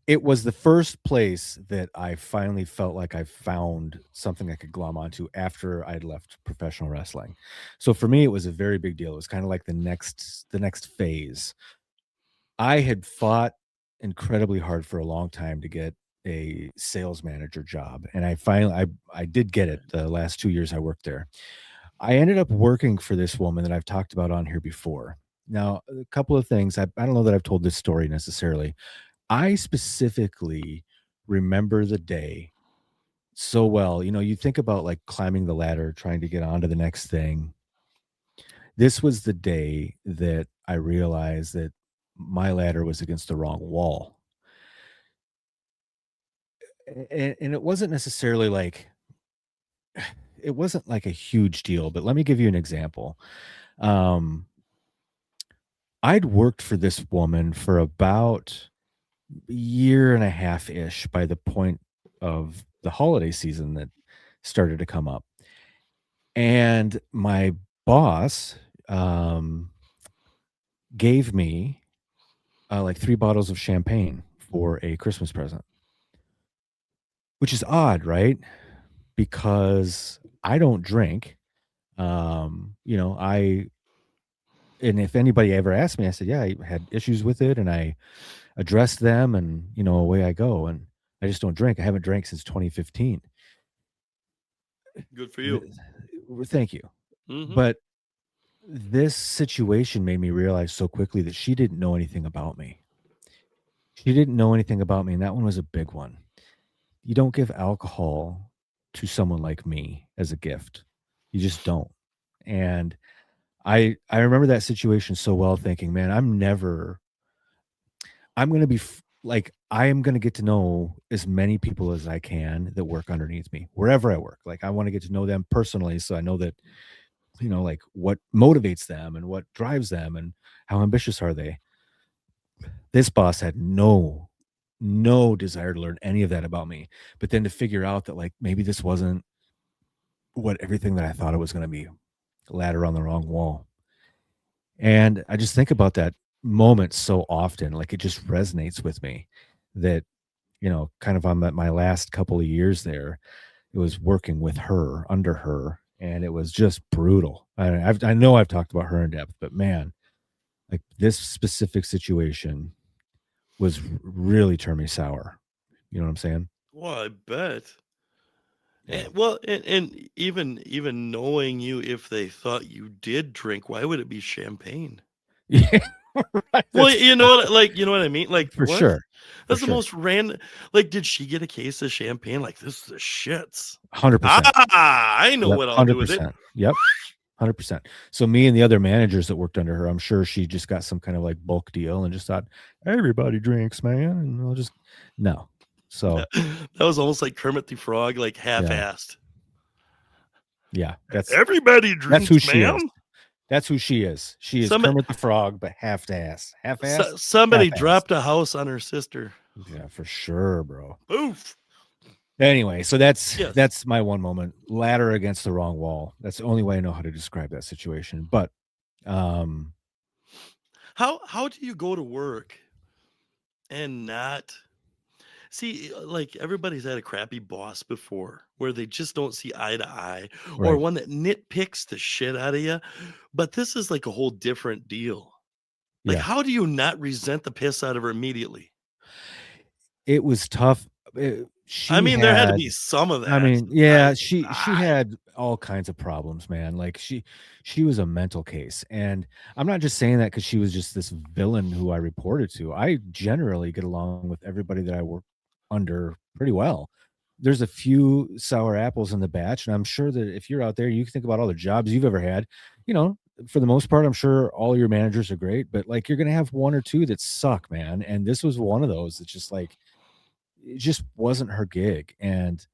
It was the first place that I finally felt like I found something I could glom onto after I'd left professional wrestling. So for me, it was a very big deal. It was kind of like the next phase. I had fought incredibly hard for a long time to get a sales manager job, and I did get it the last 2 years I worked there. I ended up working for this woman that I've talked about on here before, Now, a couple of things. I don't know that I've told this story necessarily. I specifically remember the day so well. You think about like climbing the ladder, trying to get onto the next thing. This was the day that I realized that my ladder was against the wrong wall. And it wasn't necessarily like it wasn't like a huge deal, but let me give you an example. Um, I'd worked for this woman for about a year and a half ish by the point of the holiday season that started to come up. And my boss gave me like 3 bottles of champagne for a Christmas present, which is odd, right? Because I don't drink. I and if anybody ever asked me, I said, yeah, I had issues with it and I addressed them and away I go. And I just don't drink. I haven't drank since 2015. Good for Th- you. Thank you. Hmm. But this situation made me realize so quickly that she didn't know anything about me. She didn't know anything about me. And that one was a big one. You don't give alcohol to someone like me as a gift. You just don't. And I remember that situation so well thinking, man, I'm going to be like, I am going to get to know as many people as I can that work underneath me, wherever I work. Like, I want to get to know them personally. So I know that, like what motivates them and what drives them and how ambitious are they. This boss had no desire to learn any of that about me. But then to figure out that like maybe this wasn't what everything that I thought it was going to be, ladder on the wrong wall. And I just think about that moment so often, like it just resonates with me that, kind of on my last couple of years there, it was working with her, under her, and it was just brutal. I know I've talked about her in depth, but man, like this specific situation was really turned me sour. You know what I'm saying? Well, I bet. Yeah. And even knowing you, if they thought you did drink, why would it be champagne? Yeah. Right. Well, That's you true. know what, like, you know what I mean? Like, For what? sure. For That's the sure. most random. Like, did she get a case of champagne? Like, this is the shits. 100%. Ah, I know Yep. what I'll do with it. 100%. Yep. 100%. So me and the other managers that worked under her, I'm sure she just got some kind of like bulk deal and just thought everybody drinks, man, and I'll just no. So That was almost like Kermit the Frog, like yeah, half-assed. yeah, Everybody that's who drinks, she is. man. That's who she is. She is Some Kermit the Frog, but half-ass, somebody half-ass. dropped a house on her sister. Yeah, for sure, bro. Poof. Anyway, so that's Yes. that's my one moment. Ladder against the wrong wall. That's the only way I know how to describe that situation. But um How do you go to work and not see, like, everybody's had a crappy boss before where they just don't see eye to eye, or right. one that nitpicks the shit out of you. But this is like a whole different deal. Like, Yeah. how do you not resent the piss out of her immediately? It was tough. I She mean, there had to had be some of I that. mean, yeah, I, she I had all kinds of problems, man. Like she was a mental case. And I'm not just saying that because she was just this villain who I reported to. I generally get along with everybody that I work under pretty well. There's a few sour apples in the batch, and I'm sure that if you're out there, you can think about all the jobs you've ever had. You know, for the most part, I'm sure all your managers are great, but like you're gonna have one or two that suck, man. And this was one of those that's just like it just wasn't her gig. And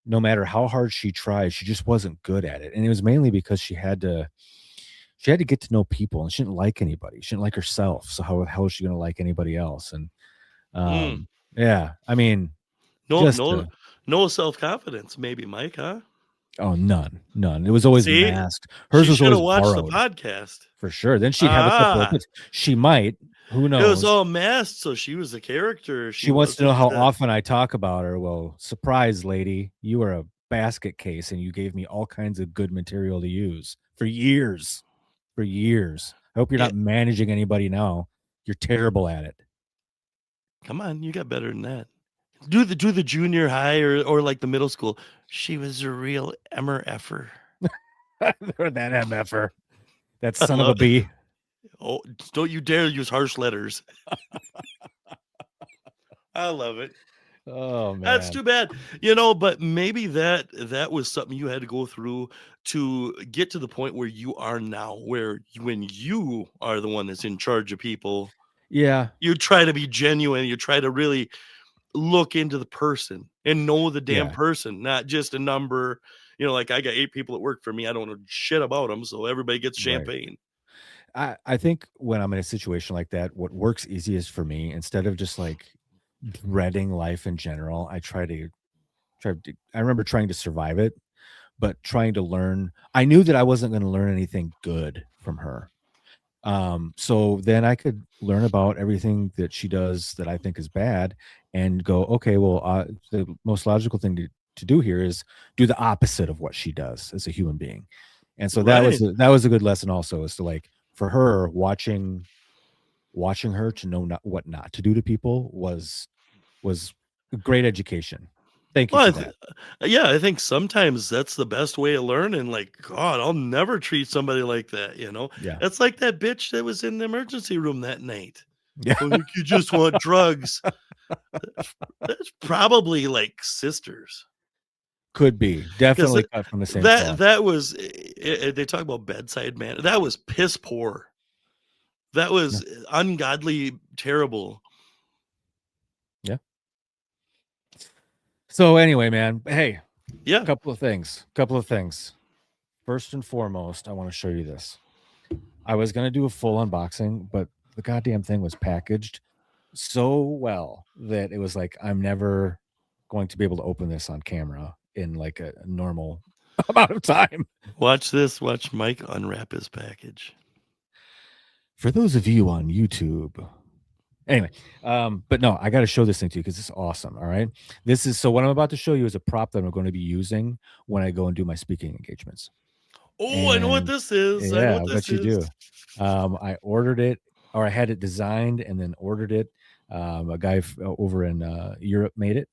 no matter how hard she tried, she just wasn't good at it. And it was mainly because she had to get to know people and she didn't like anybody. She didn't like herself. So how the hell is she gonna like anybody else? And mm, yeah, I mean, no just no no self confidence, maybe, Mike, huh? oh, none. It was always See, masked. Hers she was should always have watched the borrowed podcast. for sure. Then she'd have a couple of Ah, hits. She might, who it was knows? all masked, so she was a character. She She wants to know wasn't. how often I talk about her. Well, surprise, lady, you are a basket case and you gave me all kinds of good material to use for years. For years. I hope you're Eh, not managing anybody now. You're terrible at it. come on, you got better than that. Do the junior high or like the middle school. She was a real emmer effer. Or that MFer. That I son of a love bee. Oh, don't you dare use harsh letters. I love it. Oh That's man. too bad. But maybe that was something you had to go through to get to the point where you are now, where when you are the one that's in charge of people, Yeah. you try to be genuine, you try to really look into the person and know the damn Yeah. person, not just a number. Like I got 8 people that work for me. I don't know shit about them, so everybody gets Right. champagne. I think when I'm in a situation like that, what works easiest for me, instead of just like dreading life in general, I remember trying to survive it, but trying to learn. I knew that I wasn't going to learn anything good from her. So then I could learn about everything that she does that I think is bad and go, okay, well, the most logical thing to do here is do the opposite of what she does as a human being. And so Right. that was a good lesson also, is to like, for her, watching her to know what not to do to people was a great education. Thank you Well, for that. yeah, I think sometimes that's the best way of learning. Like, God, I'll never treat somebody like that. Yeah. It's like that bitch that was in the emergency room that night. Yeah. I think you just want drugs. That's probably like sisters. Could be. Because Definitely cut from the same that cloth. that was they talk about bedside man. That was piss poor. That Yeah. was ungodly terrible. Yeah. So anyway, man, hey, Yeah. couple of things. First and foremost, I want to show you this. I was going to do a full unboxing, but the goddamn thing was packaged so well that it was like, I'm never going to be able to open this on camera in like a normal amount of time. Watch this. Watch Mike unwrap his package. For those of you on YouTube, anyway, but no, I got to show this thing to you because it's awesome. All right. So what I'm about to show you is a prop that I'm going to be using when I go and do my speaking engagements. Oh, I know what And this is. I know yeah, what this what you is. do. I ordered it, or I had it designed and then ordered it. A guy over in Europe made it.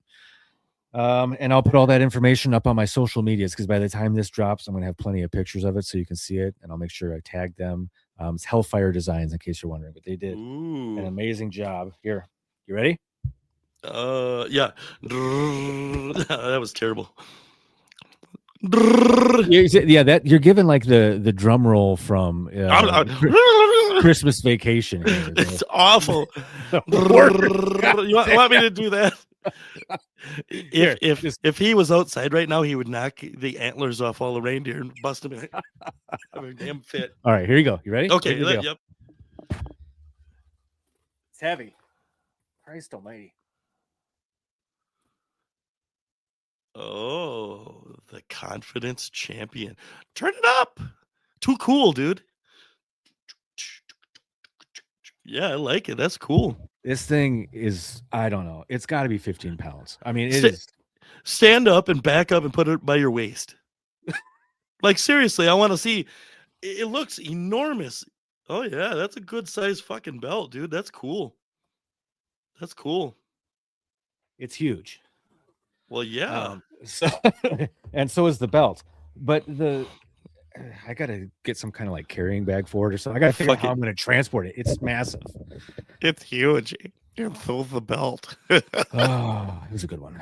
And I'll put all that information up on my social medias, because by the time this drops, I'm going to have plenty of pictures of it so you can see it. And I'll make sure I tag them. It's Hellfire Designs, in case you're wondering, but they did an Ooh. amazing job. Here, you ready? Yeah. That was terrible. Yeah, that you're given like the drum roll from Christmas Vacation. Here. It's awful. The You worst. want me to do that? Here, If he was outside right now, he would knock the antlers off all the reindeer and bust them in. I'm a damn fit. all right, here you go. You ready? Okay. Here's the deal. Yep. It's heavy. Christ almighty. Oh, the confidence champion. Turn it up. Too cool, dude. Yeah, I like it. That's cool. This thing is, I don't know. It's got to be 15 pounds. I mean, it Sta- is. Stand up and back up and put it by your waist. Like, seriously, I want to see. It looks enormous. Oh, yeah, that's a good size fucking belt, dude. That's cool. That's cool. It's huge. Well, yeah. And so is the belt. But I got to get some kind of like carrying bag for it or something. I got to figure out how I'm going to transport it. It's massive. It's huge. And so's the belt. Oh, it was a good one.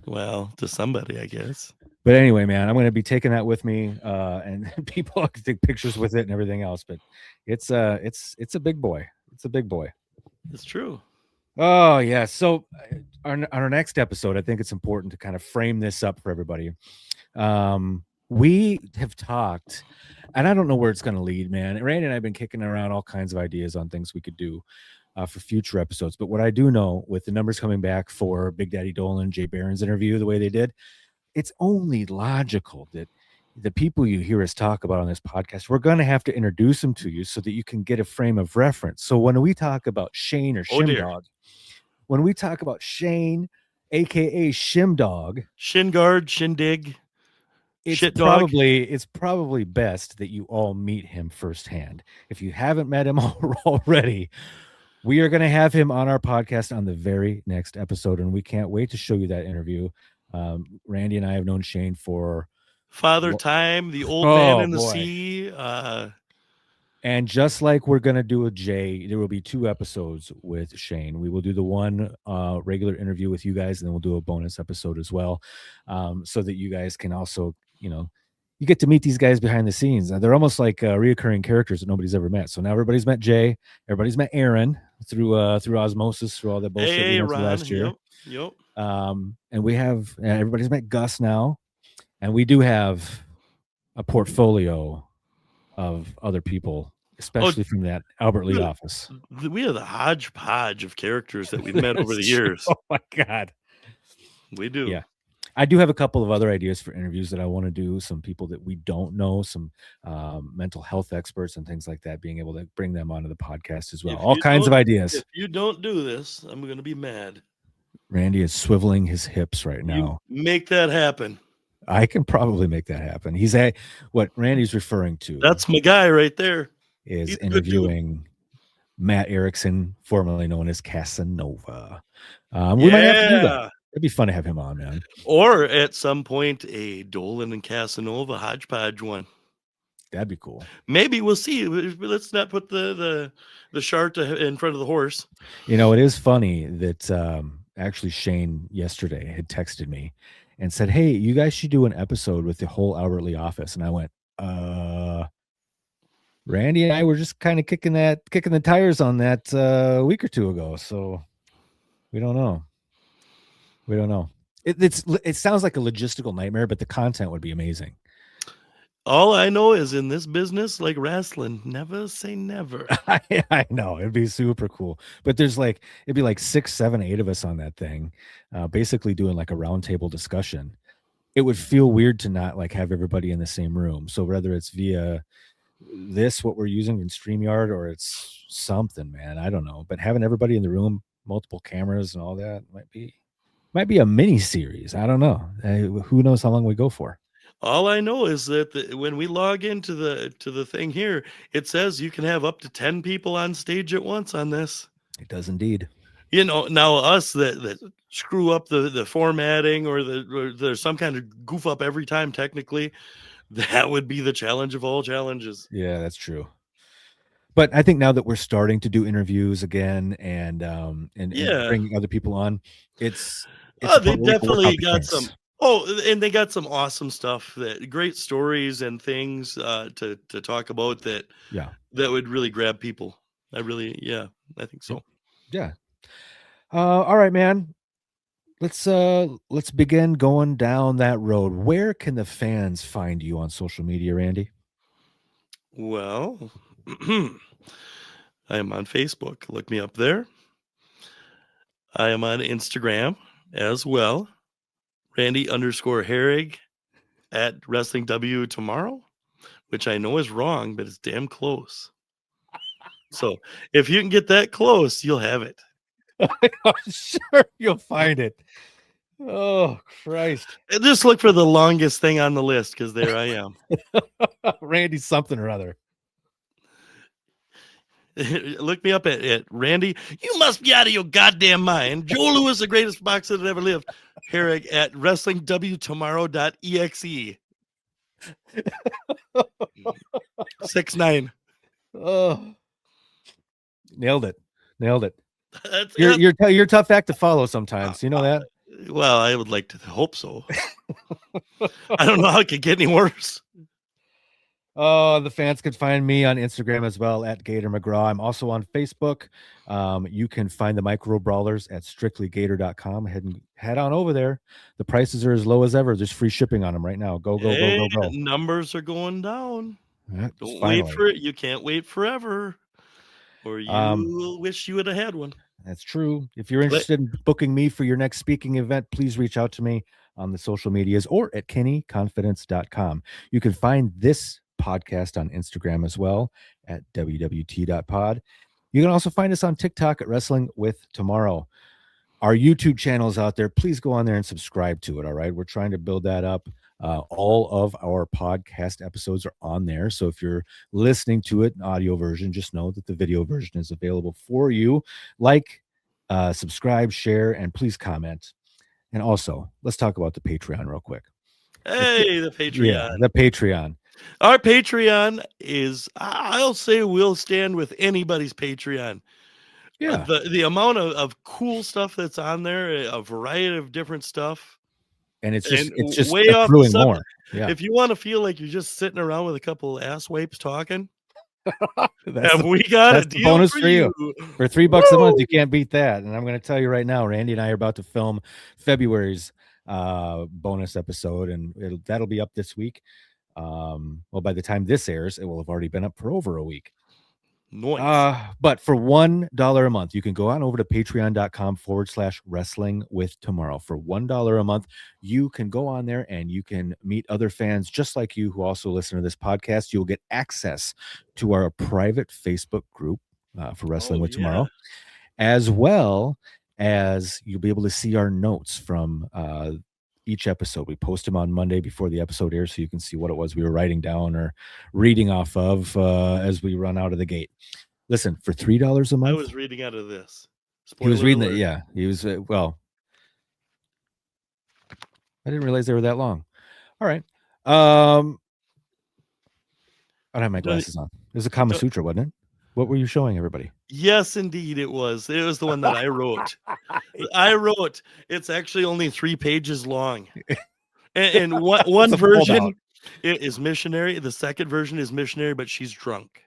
Well, to somebody, I guess. But anyway, man, I'm going to be taking that with me, and people can take pictures with it and everything else. But it's a big boy. It's a big boy. It's true. Oh yeah. So on our next episode, I think it's important to kind of frame this up for everybody. We have talked, and I don't know where it's going to lead, man. Randy and I have been kicking around all kinds of ideas on things we could do for future episodes. But what I do know, with the numbers coming back for Big Daddy Dolan, Jay Barron's interview the way they did, it's only logical that the people you hear us talk about on this podcast, we're going to have to introduce them to you so that you can get a frame of reference. So when we talk about Shane or Shimdog, when we talk about Shane, aka Shimdog, Shingard, Shindig, it's probably best that you all meet him firsthand. If you haven't met him already, we are going to have him on our podcast on the very next episode, and we can't wait to show you that interview. Randy and I have known Shane for Father Time, the old man in the sea. And just like we're going to do with Jay, there will be 2 episodes with Shane. We will do the one regular interview with you guys, and then we'll do a bonus episode as well, so that you guys can also, you get to meet these guys behind the scenes. They're almost like reoccurring characters that nobody's ever met. So now everybody's met Jay, everybody's met Aaron through osmosis, through all that bullshit we Hey, went through Ron. last year. Yep. And we have everybody's met Gus now, and we do have a portfolio of other people, especially from that Albert Lee office. We are the hodgepodge of characters that we've met over the years. Oh my God. We do. Yeah. I do have a couple of other ideas for interviews that I want to do. Some people that we don't know, some mental health experts and things like that, being able to bring them onto the podcast as well. All kinds of ideas. If you don't do this, I'm going to be mad. Randy is swiveling his hips right now. You make that happen. I can probably make that happen. What Randy's referring to. That's my guy right there. Is interviewing Matt Erickson, formerly known as Casanova. We might have to do that. It'd be fun to have him on, man. Or at some point, a Dolan and Casanova hodgepodge one. That'd be cool. Maybe we'll see. Let's not put the chart in front of the horse. It is funny that actually Shane yesterday had texted me and said, "Hey, you guys should do an episode with the whole Albert Lee office." And I went, Randy and I were just kind of kicking the tires on that a week or two ago. So we don't know. It sounds like a logistical nightmare, but the content would be amazing. All I know is in this business, like wrestling, never say never. I know it'd be super cool, but it'd be like 6, 7, 8 of us on that thing, basically doing like a roundtable discussion. It would feel weird to not like have everybody in the same room. So whether it's via what we're using in StreamYard or it's something, man, I don't know. But having everybody in the room, multiple cameras and all that might be a mini series. I don't know. Who knows how long we go for? All I know is that when we log into the thing here, it says you can have up to 10 people on stage at once on this. It does indeed. Now us that screw up the formatting or there's some kind of goof up every time, technically, that would be the challenge of all challenges. Yeah, that's true. But I think now that we're starting to do interviews again and bringing other people on, it's they definitely got some. Oh, and they got some awesome stuff, great stories and things to talk about that would really grab people. I think so. Yeah. All right, man. Let's begin going down that road. Where can the fans find you on social media, Randy? Well, I am on Facebook. Look me up there. I am on Instagram as well. Randy_Herrig at Wrestling W tomorrow, which I know is wrong, but it's damn close. So if you can get that close, you'll have it. Sure, you'll find it. Oh, Christ. Just look for the longest thing on the list, because there I am. Randy something or other. Look me up at Randy. You must be out of your goddamn mind. Joe Louis, the greatest boxer that ever lived. Herrig at WrestlingWtomorrow.exe. 6'9". Oh, nailed it. You're a tough act to follow sometimes. You know that? Well, I would like to hope so. I don't know how it could get any worse. The fans can find me on Instagram as well at Gator McGraw. I'm also on Facebook. You can find the Micro Brawlers at strictlygator.com. Head on over there. The prices are as low as ever. There's free shipping on them right now. Go. Numbers are going down. Don't finally wait for it. You can't wait forever, or you will wish you would have had one. That's true. If you're interested in booking me for your next speaking event, please reach out to me on the social medias or at KinneyConfidence.com. You can find this podcast on Instagram as well at wwt.pod. You can also find us on TikTok at Wrestling with Tomorrow. Our YouTube channel is out there. Please go on there and subscribe to it. All right. We're trying to build that up. All of our podcast episodes are on there. So if you're listening to it in audio version, just know that the video version is available for you. Subscribe, share, and please comment. And also, let's talk about the Patreon real quick. Hey, the Patreon. Yeah, the Patreon. Our Patreon is, I'll say, we'll stand with anybody's Patreon. Yeah. The amount of cool stuff that's on there, a variety of different stuff. And it's And just way off the accruing subject. more. Yeah. If you want to feel like you're just sitting around with a couple ass wipes talking, That's and we got a the deal bonus for for you. you. For $3 a month, you can't beat that. And I'm going to tell you right now, Randy and I are about to film February's bonus episode, and that'll be up this week. Well, by the time this airs, it will have already been up for over a week. Nice. But for $1 a month, you can go on over to patreon.com/wrestling with tomorrow. For $1 a month, you can go on there and you can meet other fans just like you who also listen to this podcast. You'll get access to our private Facebook group for Wrestling with Tomorrow, as well as you'll be able to see our notes from each episode. We post them on Monday before the episode airs, so you can see what it was we were writing down or reading off of as we run out of the gate. Listen, for $3 a month. I was reading out of this. He was reading it. Alert. Yeah, he was. Well, I didn't realize they were that long. All right. I don't have my glasses on. It was a Kama Sutra, wasn't it? What were you showing everybody? Yes, indeed, it was. It was the one that I wrote. I wrote. It's actually only 3 pages long, and one version is missionary. The second version is missionary, but she's drunk.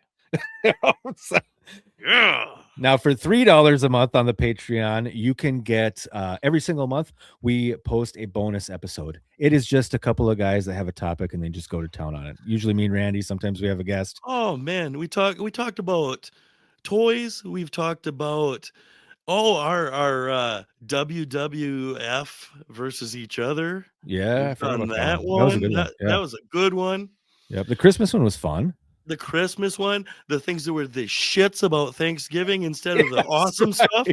Yeah. Now, for $3 a month on the Patreon, you can get every single month we post a bonus episode. It is just a couple of guys that have a topic and they just go to town on it. Usually me and Randy. Sometimes we have a guest. Oh man, we talked about toys. We've talked about our WWF versus each other. Yeah, We've done that one. That was a good one. That was a good one. Yep, the Christmas one was fun. The Christmas one, the things that were the shits about Thanksgiving instead of the awesome stuff.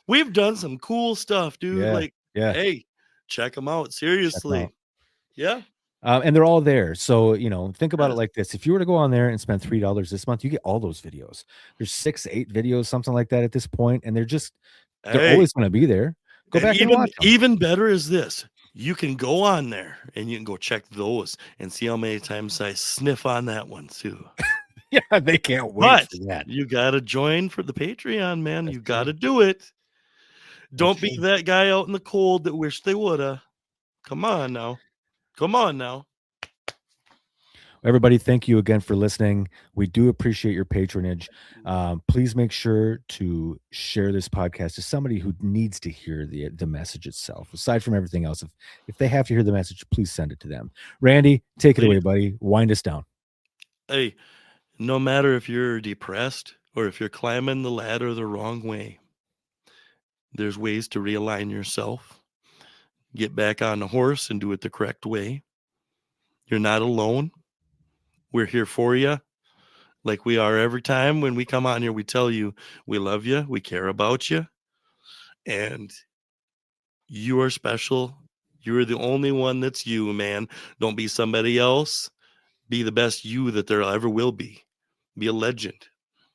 We've done some cool stuff, dude. Hey, check them out. Seriously. Yeah. And they're all there. So, think about it like this. If you were to go on there and spend $3 this month, you get all those videos. There's 6, 8 videos, something like that at this point, and they're always going to be there. Go back and watch them. Even better is this. You can go on there and you can go check those and see how many times I sniff on that one too. Yeah, they can't wait for that. You got to join for the Patreon, man. You got to do it. Don't be that guy out in the cold that wish they woulda. Come on now. Everybody, thank you again for listening. We do appreciate your patronage. Please make sure to share this podcast to somebody who needs to hear the message itself. Aside from everything else, if they have to hear the message, please send it to them. Randy, take it away, buddy. Wind us down. Hey, no matter if you're depressed or if you're climbing the ladder the wrong way, there's ways to realign yourself. Get back on the horse and do it the correct way. You're not alone. We're here for you, like we are every time when we come on here. We tell you we love you, we care about you, and you are special. You are the only one that's you, man. Don't be somebody else. Be the best you that there ever will be. Be a legend.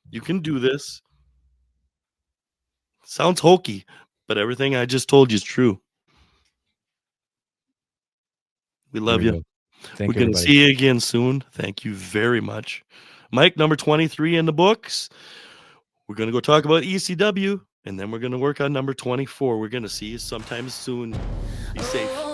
You can do this. Sounds hokey, but everything I just told you is true. We love you. We're going to see you again soon. Thank you very much. Mike, number 23 in the books. We're going to go talk about ECW, and then we're going to work on number 24. We're going to see you sometime soon. Be safe.